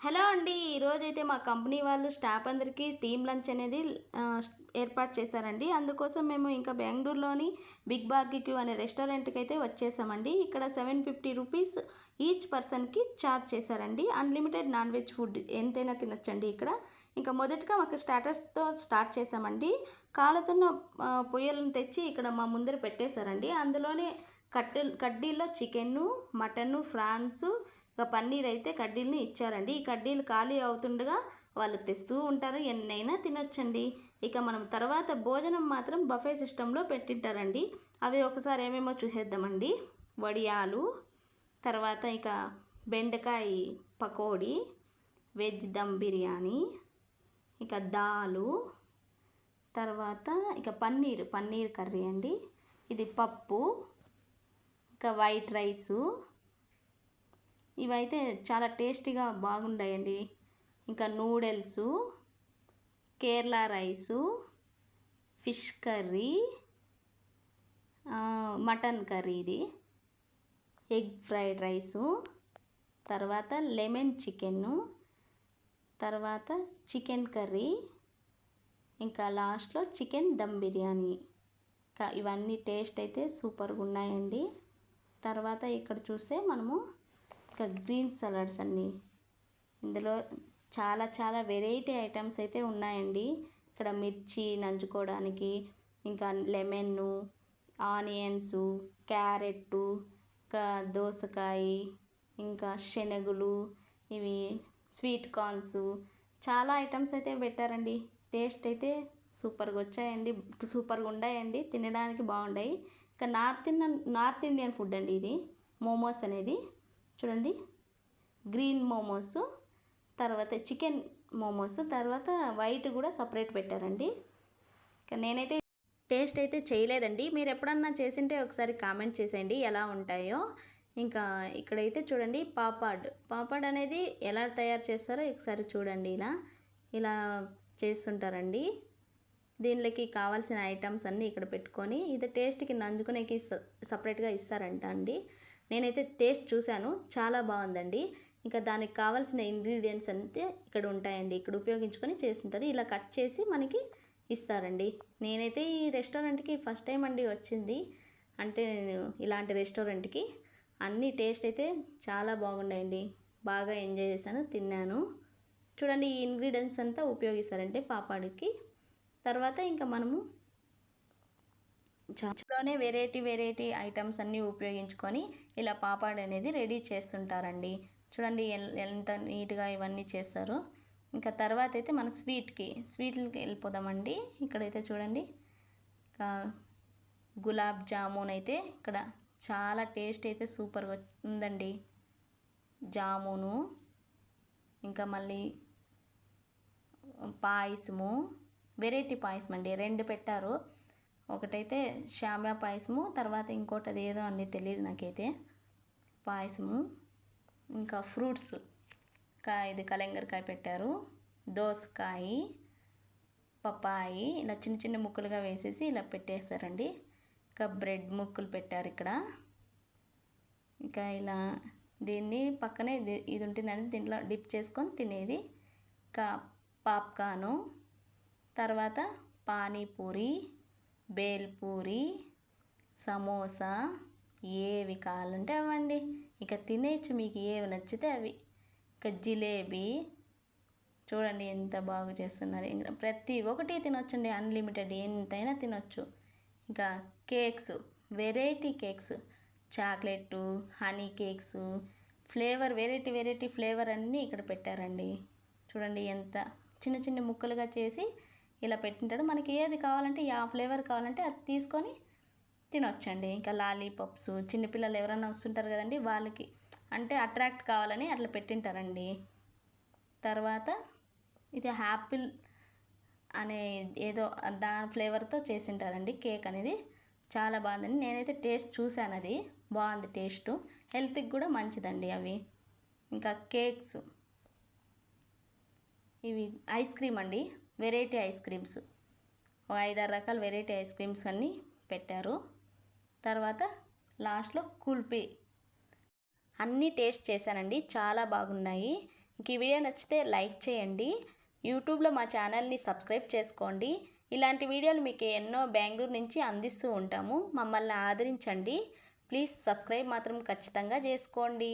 Hello అండి. ఈరోజైతే మా కంపెనీ వాళ్ళు స్టాఫ్ అందరికీ టీమ్ లంచ్ అనేది ఏర్పాటు చేశారండి. అందుకోసం మేము ఇంకా బెంగుళూరులోని బిగ్ బార్బిక్యూ అనే రెస్టారెంట్‌కి అయితే వచ్చేసామండి. ఇక్కడ ₹750 ఈచ్ పర్సన్‌కి చార్జ్ చేశారండి. అన్‌లిమిటెడ్ నాన్ వెజ్ ఫుడ్ ఎంతైనా తినొచ్చండి ఇక్కడ. ఇంకా మొదటగా మాకు స్టార్టర్స్‌తో స్టార్ట్ చేశామండి. కాలుతున్న పొయ్యలను తెచ్చి ఇక్కడ మా ముందర పెట్టేశారండి. అందులోనే కడ్డీల్లో చికెను, మటను, ఫ్రాన్సు, ఇక పన్నీర్ అయితే కడ్డీలని ఇచ్చారండి. ఈ కడ్డీలు ఖాళీ అవుతుండగా వాళ్ళు తెస్తూ ఉంటారు. ఎన్నైనా తినొచ్చండి. ఇక మనం తర్వాత భోజనం మాత్రం బఫే సిస్టంలో పెట్టింటారండి. అవి ఒకసారి ఏమేమో చూసేద్దామండి. వడియాలు, తర్వాత ఇక బెండకాయ పకోడీ, వెజ్ దమ్ బిర్యానీ, ఇక దాలు, తర్వాత ఇక పన్నీర్ కర్రీ అండి. ఇది పప్పు, ఇంకా వైట్ రైసు, ఇవైతే చాలా టేస్టీగా బాగుంటాయండి. ఇంకా noodles, Kerala rice, fish curry, mutton curry, ఇది ఎగ్ ఫ్రైడ్ రైసు, తర్వాత లెమన్ చికెను, తర్వాత చికెన్ కర్రీ, ఇంకా లాస్ట్లో చికెన్ దమ్ బిర్యానీ. ఇవన్నీ టేస్ట్ అయితే సూపర్గా ఉన్నాయండి. తర్వాత ఇక్కడ చూస్తే మనము ఇంకా గ్రీన్ సలాడ్స్ అన్నీ ఇందులో చాలా వెరైటీ ఐటమ్స్ అయితే ఉన్నాయండి. ఇక్కడ మిర్చి నంచుకోవడానికి, ఇంకా లెమన్ను, ఆనియన్సు, క్యారెట్టు, ఇంకా దోసకాయ, ఇంకా శనగలు, ఇవి స్వీట్ కార్న్స్, చాలా ఐటమ్స్ అయితే పెట్టారండి. టేస్ట్ అయితే సూపర్గా ఉన్నాయండి. తినడానికి బాగున్నాయి. ఇంకా నార్త్ ఇండియన్ ఫుడ్ అండి ఇది. మోమోస్ అనేది చూడండి, గ్రీన్ మోమోస్, తర్వాత చికెన్ మోమోస్, తర్వాత వైట్ కూడా సపరేట్ పెట్టారండి. ఇక నేనైతే టేస్ట్ అయితే చేయలేదండి. మీరు ఎప్పుడన్నా చేసింటే ఒకసారి కామెంట్ చేసేయండి ఎలా ఉంటాయో. ఇంకా ఇక్కడైతే చూడండి పాపాడ్ అనేది ఎలా తయారు చేస్తారో ఒకసారి చూడండి. ఇలా చేస్తుంటారండి. దీనిలోకి కావాల్సిన ఐటమ్స్ అన్నీ ఇక్కడ పెట్టుకొని ఇది టేస్ట్కి నంచుకునేకి సపరేట్గా ఇస్తారంట అండి. నేనైతే టేస్ట్ చూశాను, చాలా బాగుందండి. ఇంకా దానికి కావాల్సిన ఇంగ్రీడియంట్స్ అంతే ఇక్కడ ఉంటాయండి. ఇక్కడ ఉపయోగించుకొని చేస్తుంటారు. ఇలా కట్ చేసి మనకి ఇస్తారండి. నేనైతే ఈ రెస్టారెంట్కి ఫస్ట్ టైం అండి వచ్చింది. అంటే నేను ఇలాంటి రెస్టారెంట్కి అన్ని టేస్ట్ అయితే చాలా బాగున్నాయండి. బాగా ఎంజాయ్ చేశాను, తిన్నాను. చూడండి, ఈ ఇంగ్రీడియంట్స్ అంతా ఉపయోగిస్తారంటే పాపాడుకి. తర్వాత ఇంకా మనము చాట్లోనే వెరైటీ ఐటమ్స్ అన్నీ ఉపయోగించుకొని ఇలా పాపాడ్ అనేది రెడీ చేస్తుంటారండి. చూడండి ఎంత నీట్గా ఇవన్నీ చేస్తారో. ఇంకా తర్వాత అయితే మన స్వీట్లకి వెళ్ళిపోదామండి. ఇక్కడైతే చూడండి, గులాబ్ జామున్ అయితే ఇక్కడ చాలా టేస్ట్ అయితే సూపర్గా ఉందండి. జామును, ఇంకా మళ్ళీ పాయసము, వెరైటీ పాయసం అండి. 2 పెట్టారు. ఒకటైతే షామ్యా పాయసము, తర్వాత ఇంకోటి అది ఏదో అండి తెలియదు నాకైతే. పాయసము, ఇంకా ఫ్రూట్స్, ఇది కలంగరకాయ పెట్టారు, దోసకాయ, పపాయి ఇలా చిన్న ముక్కలుగా వేసేసి ఇలా పెట్టేస్తారండి. ఇంకా బ్రెడ్ ముక్కలు పెట్టారు ఇక్కడ. ఇంకా ఇలా దీన్ని పక్కనే ఇది ఉంటుందని దీంట్లో డిప్ చేసుకొని తినేది. ఇంకా పాప్కార్ను, తర్వాత పానీపూరి, బేల్పూరి, సమోసా, ఏవి కావాలంటే అవండి. ఇక తినేయచ్చు, మీకు ఏవి నచ్చితే అవి. ఇక జిలేబీ చూడండి ఎంత బాగా చేస్తున్నారు. ఇంకా ప్రతి ఒక్కటి తినొచ్చండి, అన్లిమిటెడ్ ఎంతైనా తినొచ్చు. ఇంకా cakes, variety cakes, chocolate, honey cakes, flavour variety flavour అన్నీ ఇక్కడ పెట్టారండి. చూడండి ఎంత చిన్న ముక్కలుగా చేసి ఇలా పెట్టింటాడు. మనకి ఏది కావాలంటే ఆ ఫ్లేవర్ కావాలంటే అది తీసుకొని తినొచ్చండి. ఇంకా లాలీపాప్స్, చిన్నపిల్లలు ఎవరైనా వస్తుంటారు కదండి, వాళ్ళకి అంటే అట్రాక్ట్ కావాలని అట్లా పెట్టింటారండి. తర్వాత ఇది యాపిల్ అనే ఏదో దాని ఫ్లేవర్తో చేసింటారండి కేక్ అనేది. చాలా బాగుందండి. నేనైతే టేస్ట్ చూశాను, అది బాగుంది టేస్టు. హెల్త్కి కూడా మంచిదండి అవి. ఇంకా కేక్స్, ఇవి ఐస్ క్రీమ్ అండి, వెరైటీ ఐస్ క్రీమ్స్, ఒక 5-6 రకాల వెరైటీ ఐస్ క్రీమ్స్ అన్నీ పెట్టారు. తర్వాత లాస్ట్లో కుల్ఫీ అన్నీ టేస్ట్ చేశానండి, చాలా బాగున్నాయి. ఈ వీడియో నచ్చితే లైక్ చేయండి. యూట్యూబ్లో మా ఛానల్ని సబ్స్క్రైబ్ చేసుకోండి. ఇలాంటి వీడియోలు మీకు ఎన్నో బెంగళూరు నుంచి అందిస్తూ ఉంటాము. మమ్మల్ని ఆదరించండి. ప్లీజ్ సబ్స్క్రైబ్ మాత్రం ఖచ్చితంగా చేసుకోండి.